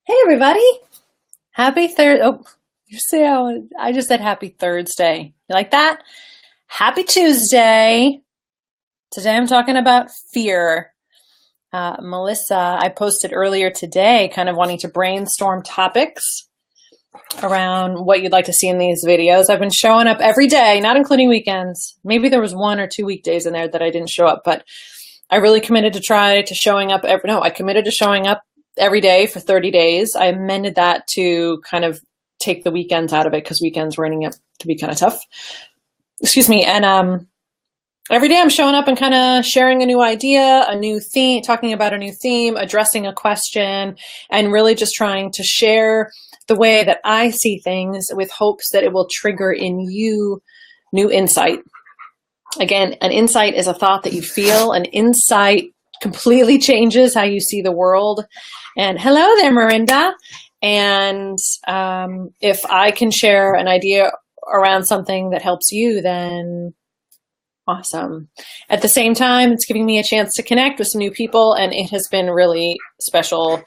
Hey everybody! Happy third. Oh, you say I just said happy Thursday. You like that? Happy Tuesday. Today I'm talking about fear. Melissa, I posted earlier today, kind of wanting to brainstorm topics around what you'd like to see in these videos. I've been showing up every day, not including weekends. Maybe there was 1 or 2 weekdays in there that I didn't show up, but I really committed to try to showing up I committed to showing up every day for 30 days. I amended that to kind of take the weekends out of it because weekends were ending up to be kind of tough. Excuse me. And every day I'm showing up and kind of sharing a new idea, a new theme, talking about a new theme, addressing a question, and really just trying to share the way that I see things with hopes that it will trigger in you new insight. Again, an insight is a thought that you feel. An insight completely changes how you see the world. And hello there, Miranda. And if I can share an idea around something that helps you, then awesome. At the same time, it's giving me a chance to connect with some new people, and it has been really special.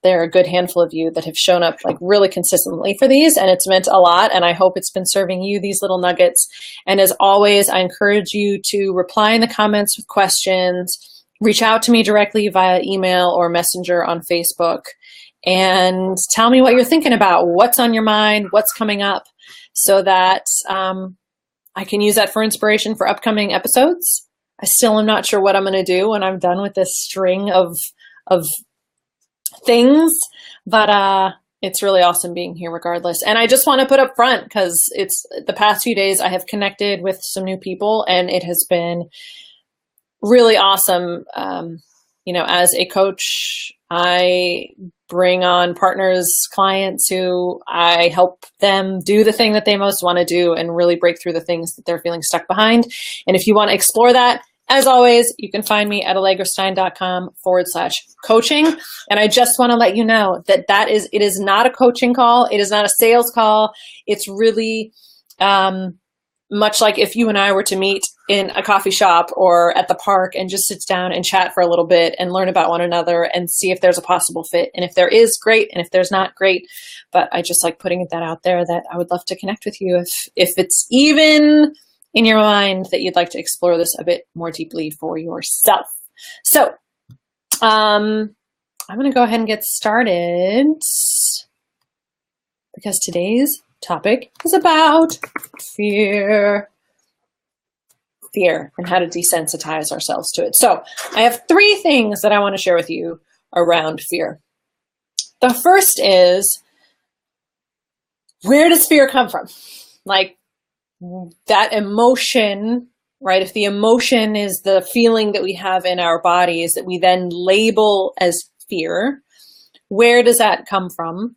There are a good handful of you that have shown up like really consistently for these, and it's meant a lot, and I hope it's been serving you these little nuggets. And as always, I encourage you to reply in the comments with questions, reach out to me directly via email or messenger on Facebook, and tell me what you're thinking about, what's on your mind, what's coming up, so that I can use that for inspiration for upcoming episodes. I still am not sure what I'm going to do when I'm done with this string of things, but it's really awesome being here regardless. And I just want to put up front, because it's the past few days I have connected with some new people, and it has been really awesome. As a coach, I bring on partners, clients who I help them do the thing that they most want to do and really break through the things that they're feeling stuck behind. And if you want to explore that, as always, you can find me at allegrastein.com/coaching. And I just want to let you know that it is not a coaching call. It is not a sales call. It's really much like if you and I were to meet in a coffee shop or at the park and just sit down and chat for a little bit and learn about one another and see if there's a possible fit. And if there is, great. And if there's not, great. But I just like putting that out there that I would love to connect with you if it's even in your mind that you'd like to explore this a bit more deeply for yourself. So I'm going to go ahead and get started, because today's topic is about fear and how to desensitize ourselves to it. So I have 3 things that I want to share with you around fear. The first is, where does fear come from? Like that emotion, right? If the emotion is the feeling that we have in our bodies that we then label as fear, where does that come from?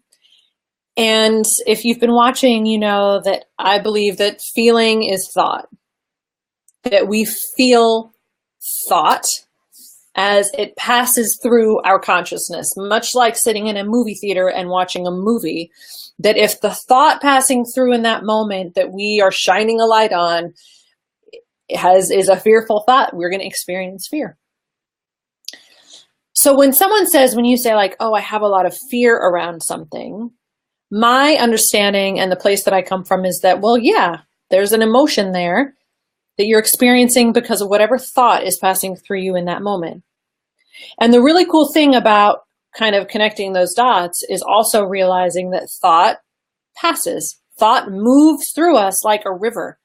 And if you've been watching, you know that I believe that feeling is thought, that we feel thought as it passes through our consciousness, much like sitting in a movie theater and watching a movie, that if the thought passing through in that moment that we are shining a light on is a fearful thought, we're going to experience fear. So when you say like, oh, I have a lot of fear around something, my understanding and the place that I come from is that, well, yeah, there's an emotion there that you're experiencing because of whatever thought is passing through you in that moment. And the really cool thing about kind of connecting those dots is also realizing that thought passes. Thought moves through us like a river.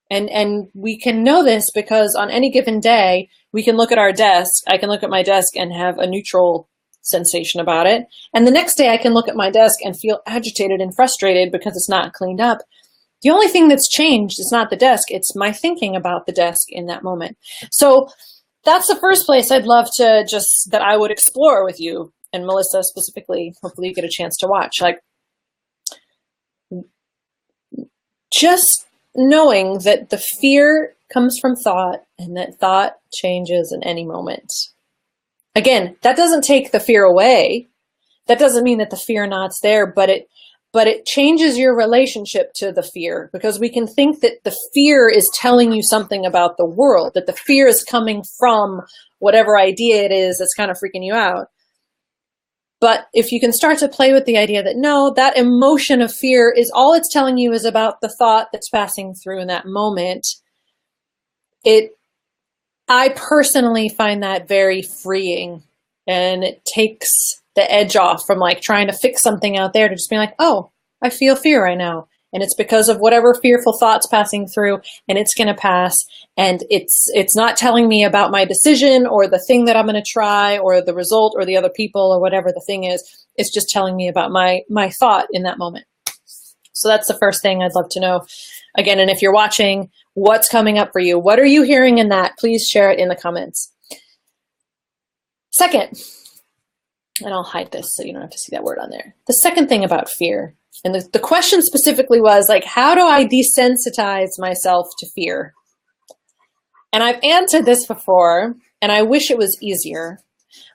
And we can know this because on any given day, we can look at our desk. I can look at my desk and have a neutral sensation about it. And the next day I can look at my desk and feel agitated and frustrated because it's not cleaned up. The only thing that's changed is not the desk, it's my thinking about the desk in that moment. So that's the first place I'd love to that I would explore with you, and Melissa specifically. Hopefully you get a chance to watch. Like, just knowing that the fear comes from thought and that thought changes in any moment. Again, that doesn't take the fear away. That doesn't mean that the fear not's there, but it changes your relationship to the fear, because we can think that the fear is telling you something about the world, that the fear is coming from whatever idea it is that's kind of freaking you out. But if you can start to play with the idea that no, that emotion of fear is all it's telling you is about the thought that's passing through in that moment, I personally find that very freeing, and it takes the edge off from like trying to fix something out there to just be like, oh, I feel fear right now. And it's because of whatever fearful thoughts passing through, and it's going to pass. And it's not telling me about my decision or the thing that I'm going to try or the result or the other people or whatever the thing is. It's just telling me about my thought in that moment. So that's the first thing I'd love to know. Again, and if you're watching, what's coming up for you? What are you hearing in that? Please share it in the comments. Second, and I'll hide this so you don't have to see that word on there. The second thing about fear, and the question specifically was like, how do I desensitize myself to fear? And I've answered this before, and I wish it was easier,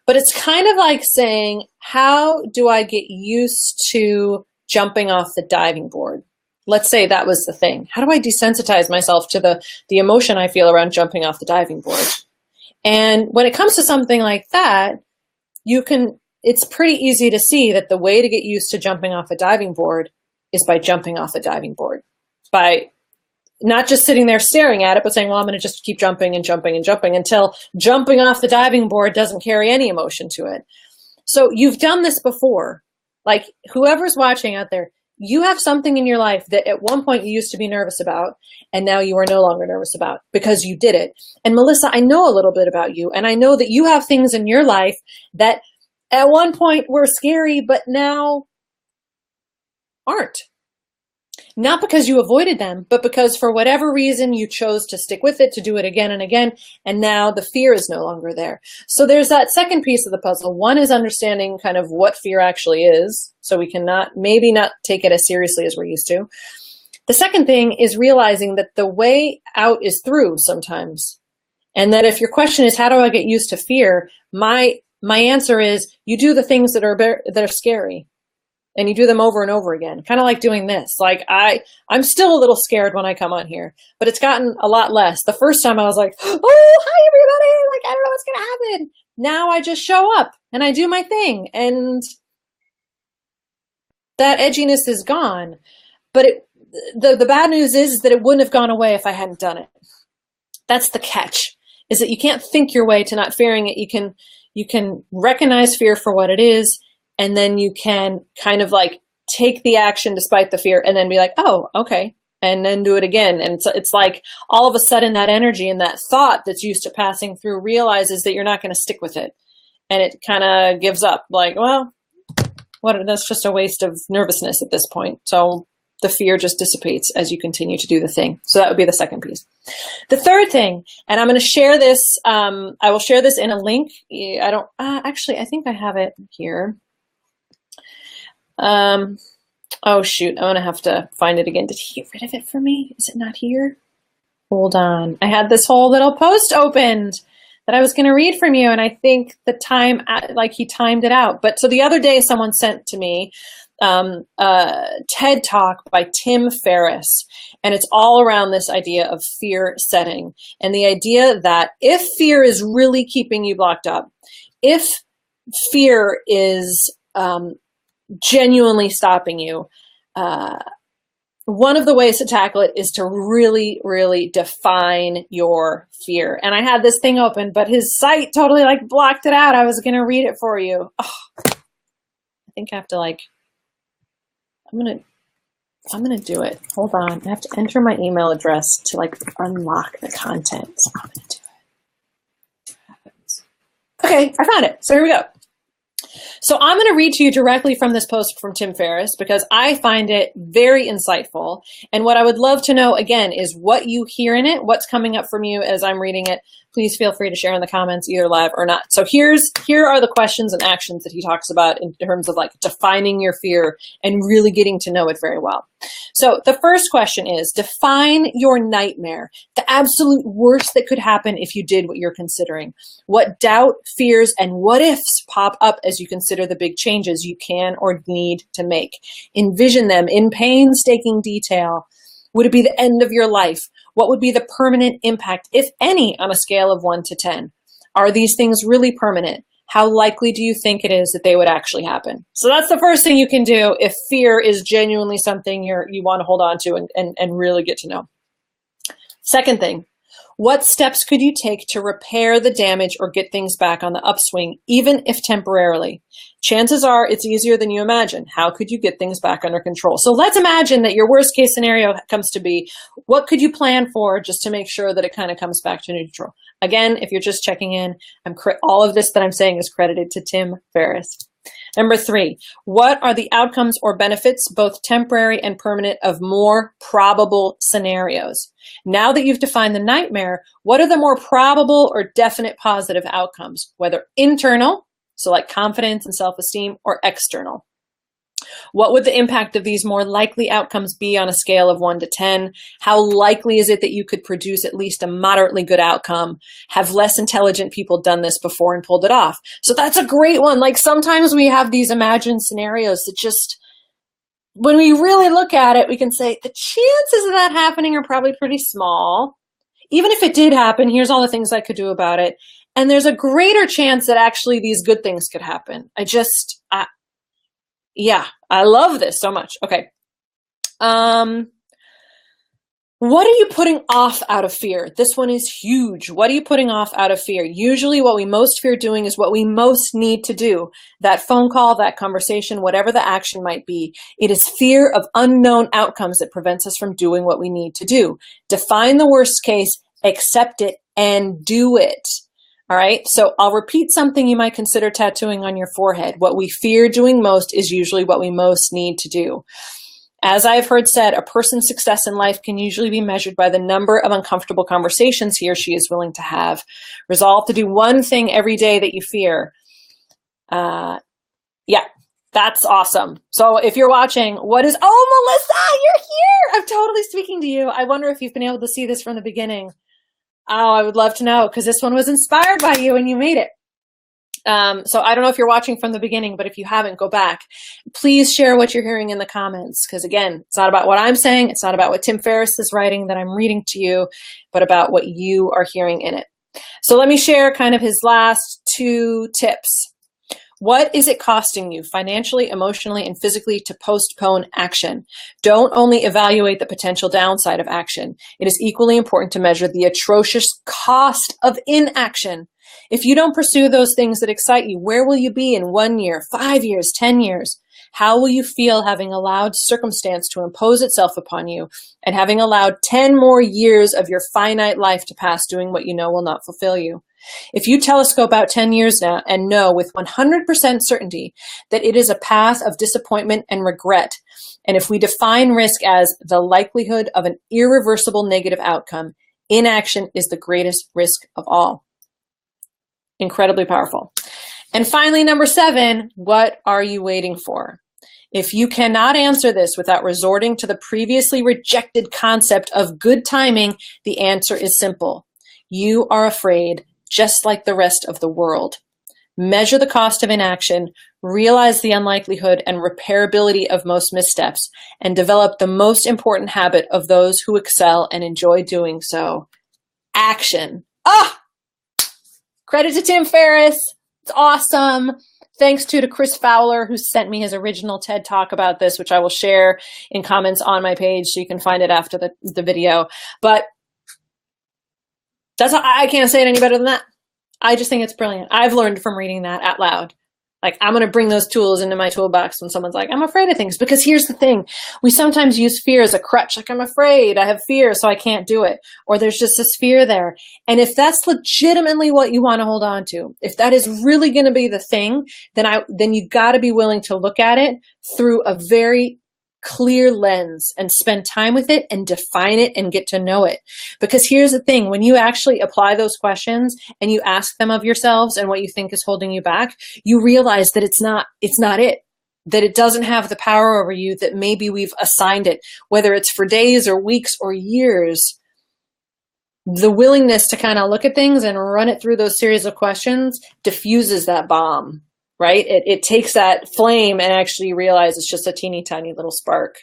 but it's kind of like saying, how do I get used to jumping off the diving board? Let's say that was the thing. How do I desensitize myself to the emotion I feel around jumping off the diving board? And when it comes to something like that, it's pretty easy to see that the way to get used to jumping off a diving board is by jumping off the diving board. By not just sitting there staring at it, but saying, well, I'm going to just keep jumping and jumping and jumping until jumping off the diving board doesn't carry any emotion to it. So you've done this before. Like whoever's watching out there, you have something in your life that at one point you used to be nervous about, and now you are no longer nervous about because you did it. And Melissa, I know a little bit about you, and I know that you have things in your life that at one point were scary, but now aren't. Not because you avoided them, but because for whatever reason you chose to stick with it, to do it again and again, and now the fear is no longer there. So there's that second piece of the puzzle. One is understanding kind of what fear actually is, so we can maybe not take it as seriously as we're used to. The second thing is realizing that the way out is through sometimes, and that if your question is, how do I get used to fear? My answer is, you do the things that are scary. And you do them over and over again, kind of like doing this. Like I'm still a little scared when I come on here, but it's gotten a lot less. The first time I was like, oh, hi everybody. Like, I don't know what's going to happen. Now I just show up and I do my thing. And that edginess is gone. But the bad news is that it wouldn't have gone away if I hadn't done it. That's the catch, is that you can't think your way to not fearing it. You can recognize fear for what it is. And then you can kind of like take the action despite the fear and then be like, oh, okay. And then do it again. And it's like all of a sudden that energy and that thought that's used to passing through realizes that you're not going to stick with it. And it kind of gives up like, well, that's just a waste of nervousness at this point. So the fear just dissipates as you continue to do the thing. So that would be the second piece. The third thing, and I'm going to share this. I will share this in a link. Actually, I think I have it here. Oh shoot, I'm gonna have to find it again. Did he get rid of it for me? Is it not here? Hold on. I had this whole little post opened that I was gonna read from you, and I think the time, like he timed it out. But so the other day someone sent to me a TED Talk by Tim Ferriss, and it's all around this idea of fear setting, and the idea that if fear is really keeping you blocked up, if fear is genuinely stopping you, one of the ways to tackle it is to really, really define your fear. And I had this thing open, but his site totally like blocked it out. I was going to read it for you. Oh, I think I have to like, I'm going to do it. Hold on. I have to enter my email address to like unlock the content. So I'm going to do it. Okay, I found it. So here we go. So I'm going to read to you directly from this post from Tim Ferriss because I find it very insightful. And what I would love to know, again, is what you hear in it, what's coming up from you as I'm reading it. Please feel free to share in the comments, either live or not. So here are the questions and actions that he talks about in terms of like defining your fear and really getting to know it very well. So the first question is, define your nightmare, the absolute worst that could happen if you did what you're considering. What doubt, fears, and what ifs pop up as you consider the big changes you can or need to make. Envision them in painstaking detail. Would it be the end of your life? What would be the permanent impact, if any, on a scale of 1 to 10? Are these things really permanent? how likely do you think it is that they would actually happen? So that's the first thing you can do if fear is genuinely something you want to hold on to and really get to know. Second thing, what steps could you take to repair the damage or get things back on the upswing, even if temporarily? Chances are it's easier than you imagine. How could you get things back under control? So let's imagine that your worst case scenario comes to be, what could you plan for just to make sure that it kind of comes back to neutral? Again, if you're just checking in, all of this that I'm saying is credited to Tim Ferriss. Number 3, what are the outcomes or benefits, both temporary and permanent, of more probable scenarios? Now that you've defined the nightmare, what are the more probable or definite positive outcomes, whether internal, so like confidence and self-esteem, or external? What would the impact of these more likely outcomes be on a scale of 1 to 10? How likely is it that you could produce at least a moderately good outcome? Have less intelligent people done this before and pulled it off? So that's a great one. Like sometimes we have these imagined scenarios that just, when we really look at it, we can say the chances of that happening are probably pretty small. Even if it did happen, here's all the things I could do about it. And there's a greater chance that actually these good things could happen. Yeah, I love this so much. Okay. What are you putting off out of fear? This one is huge. What are you putting off out of fear? Usually what we most fear doing is what we most need to do. That phone call, that conversation, whatever the action might be. It is fear of unknown outcomes that prevents us from doing what we need to do. Define the worst case, accept it, and do it. All right, so I'll repeat something you might consider tattooing on your forehead. What we fear doing most is usually what we most need to do. As I've heard said, a person's success in life can usually be measured by the number of uncomfortable conversations he or she is willing to have. Resolve to do one thing every day that you fear. Yeah, that's awesome. So if you're watching, Melissa, you're here. I'm totally speaking to you. I wonder if you've been able to see this from the beginning. Oh, I would love to know, because this one was inspired by you and you made it. So I don't know if you're watching from the beginning, but if you haven't, go back. Please share what you're hearing in the comments, because again, it's not about what I'm saying. It's not about what Tim Ferriss is writing that I'm reading to you, but about what you are hearing in it. So let me share kind of his last 2 tips. What is it costing you financially, emotionally, and physically to postpone action? Don't only evaluate the potential downside of action. It is equally important to measure the atrocious cost of inaction. If you don't pursue those things that excite you, where will you be in 1 year, 5 years, 10 years? How will you feel having allowed circumstance to impose itself upon you and having allowed 10 more years of your finite life to pass doing what you know will not fulfill you? If you telescope out 10 years now and know with 100% certainty that it is a path of disappointment and regret, and if we define risk as the likelihood of an irreversible negative outcome, inaction is the greatest risk of all. Incredibly powerful. And finally, number 7, what are you waiting for? If you cannot answer this without resorting to the previously rejected concept of good timing, the answer is simple. You are afraid, just like the rest of the world. Measure the cost of inaction, realize the unlikelihood and repairability of most missteps, and develop the most important habit of those who excel and enjoy doing so. Action. Credit to Tim Ferriss. It's awesome. Thanks to Chris Fowler, who sent me his original TED Talk about this, which I will share in comments on my page so you can find it after the video. But I can't say it any better than that. I just think it's brilliant. I've learned from reading that out loud. Like, I'm going to bring those tools into my toolbox when someone's like, I'm afraid of things. Because here's the thing. We sometimes use fear as a crutch. Like, I'm afraid. I have fear, so I can't do it. Or there's just this fear there. And if that's legitimately what you want to hold on to, if that is really going to be the thing, then you got to be willing to look at it through a very clear lens and spend time with it and define it and get to know it. Because here's the thing, when you actually apply those questions and you ask them of yourselves and what you think is holding you back, you realize that it's not it, that it doesn't have the power over you that maybe we've assigned it, whether it's for days or weeks or years. The willingness to kind of look at things and run it through those series of questions diffuses that bomb. Right? It takes that flame and actually realize it's just a teeny tiny little spark.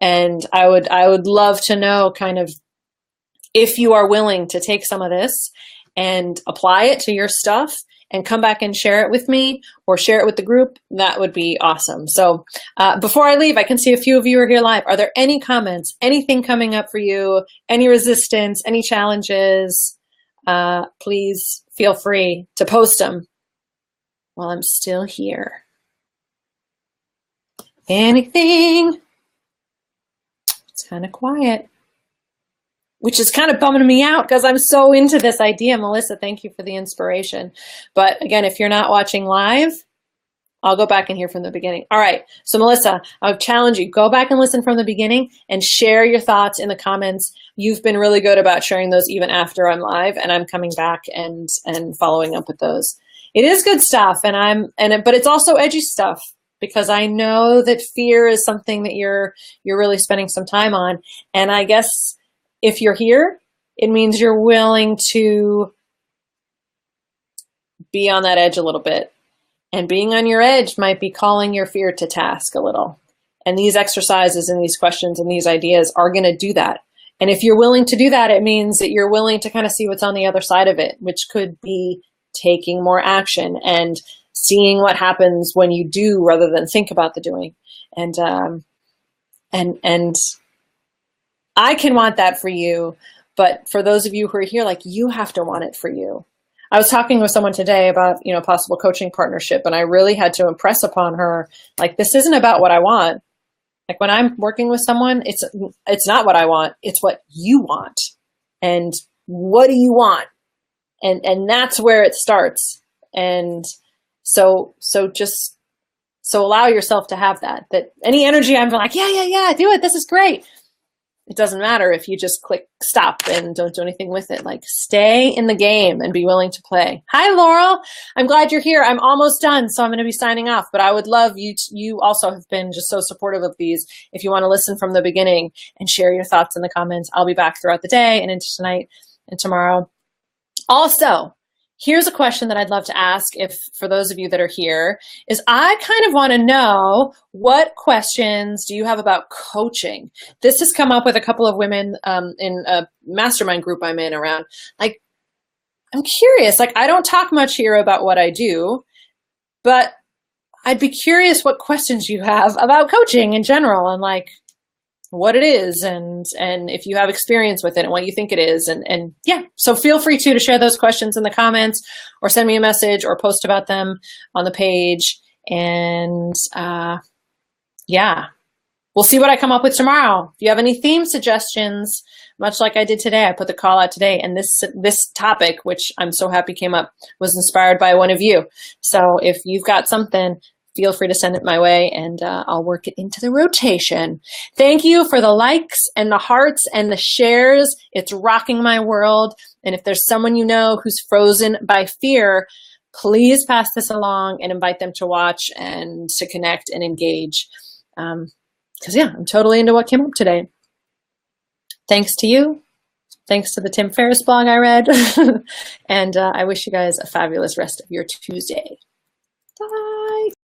And I would love to know kind of if you are willing to take some of this and apply it to your stuff and come back and share it with me or share it with the group, that would be awesome. So before I leave, I can see a few of you are here live. Are there any comments, anything coming up for you, any resistance, any challenges? Please feel free to post them while I'm still here. Anything? It's kind of quiet, which is kind of bumming me out because I'm so into this idea. Melissa, thank you for the inspiration. But again, if you're not watching live, I'll go back and hear from the beginning. All right, so Melissa, I'll challenge you. Go back and listen from the beginning and share your thoughts in the comments. You've been really good about sharing those even after I'm live, and I'm coming back and following up with those. It is good stuff, but it's also edgy stuff, because I know that fear is something that you're really spending some time on. And I guess if you're here, it means you're willing to be on that edge a little bit. And being on your edge might be calling your fear to task a little. And these exercises and these questions and these ideas are going to do that. And if you're willing to do that, it means that you're willing to kind of see what's on the other side of it, which could be taking more action and seeing what happens when you do rather than think about the doing. And I can want that for you, but for those of you who are here, like, you have to want it for you. I was talking with someone today about, possible coaching partnership, and I really had to impress upon her, like, this isn't about what I want. Like, when I'm working with someone, it's not what I want, it's what you want. And what do you want? And that's where it starts. And so allow yourself to have that any energy, I'm like, yeah, do it. This is great. It doesn't matter if you just click stop and don't do anything with it. Like, stay in the game and be willing to play. Hi, Laurel. I'm glad you're here. I'm almost done, so I'm going to be signing off, but I would love you also have been just so supportive of these. If you want to listen from the beginning and share your thoughts in the comments, I'll be back throughout the day and into tonight and tomorrow. Also, here's a question that I'd love to ask, for those of you that are here, is I kind of want to know, what questions do you have about coaching? This has come up with a couple of women in a mastermind group I'm in around. Like, I'm curious. Like, I don't talk much here about what I do, but I'd be curious what questions you have about coaching in general, and like what it is, and if you have experience with it and what you think it is. And yeah, so feel free to share those questions in the comments, or send me a message, or post about them on the page. And yeah, we'll see what I come up with tomorrow. If you have any theme suggestions, much like I did today, I put the call out today, and this topic, which I'm so happy came up, was inspired by one of you. So if you've got something, feel free to send it my way, and I'll work it into the rotation. Thank you for the likes and the hearts and the shares. It's rocking my world. And if there's someone you know who's frozen by fear, please pass this along and invite them to watch and to connect and engage. Because yeah, I'm totally into what came up today. Thanks to you. Thanks to the Tim Ferriss blog I read. And I wish you guys a fabulous rest of your Tuesday. Bye.